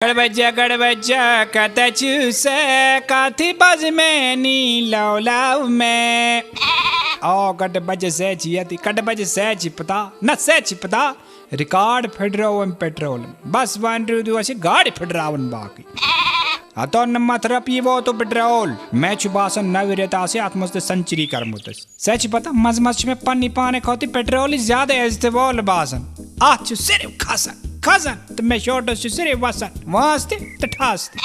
गड़ बच्चा कत चूसे काथी बज में नी लौलाव में ओ गड बज से चियती कड बज से चिपता न से चिपता रिकॉर्ड फिडरोवन पेट्रोल बस वन टू अशी गाड़ी फिडरावन बाकी अतो न मथरा पीवो तो पेट्रोल मैं छुबासन नविरता से आत्मस्त संचरी कर मुतस सच पता मज मज में पन्नी पाने खोती पेट्रोल ज्यादा इस्तेमाल बासन आछ सिर्फ खसन खसन तो मैं शॉर्ट सिर्फ वसन वास्ते तो ठास्ते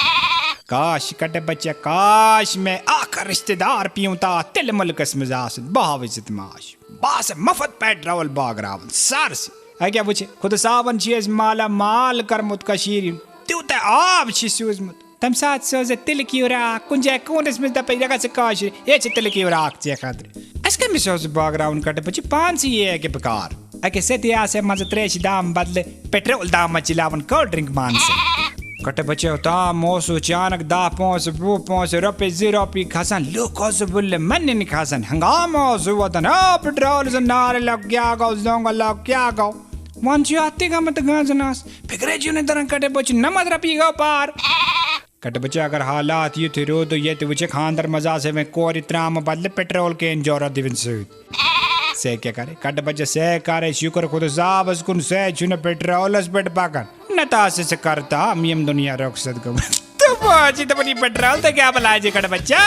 काश कटे बच्चे काश मैं आखिर रिश्तेदार पियूता तिल मुल्कस मिजाज बाविजत माश बास मफत पेट्रोल बागरावन सारस अगे वुचे खुद सावन चीज माला माल करमुत कशीर त्यूते आब छी सूजमुत तम साथ सोजे तिल की राख कुंजे कोनस में दपे जगह से काश ये तिल की राख जे खातिर अस्के में सोज बागरावन कटे बच्चे 5 ये के प्रकार अके सेतिया से मज त्रेश दाम बदले पेट्रोल दाम चिलावन कोल्ड ड्रिंक मान से कटे बच्चे होता मोसो चानक दा पौस वो पौस रुपए 0 पी खसन लोको से बुल्ले मन नहीं खसन हंगामा जुवतन पेट्रोल से नारे लग गया गो जोंगा लग क्या गो मंचू आते का मत गाजनास फिक्रे जी ने तरह कटे बच्चे नमत रपी गो पार कटे बच्चे अगर हालात ये थे रो तो ये तो बच्चे खानदार मजा से मैं कोरी त्राम बदले पेट्रोल के इंजोरा दिवन से क्या करे कट बच्चे से करे शुक्र खुद साहब उसकुन से चुने पेट्रोल बेट पाकर नतासे से करता मियम दुनिया रोक सद को तो बाजी तो बनी पेट्रोल तो क्या बलाए जी कट बच्चा।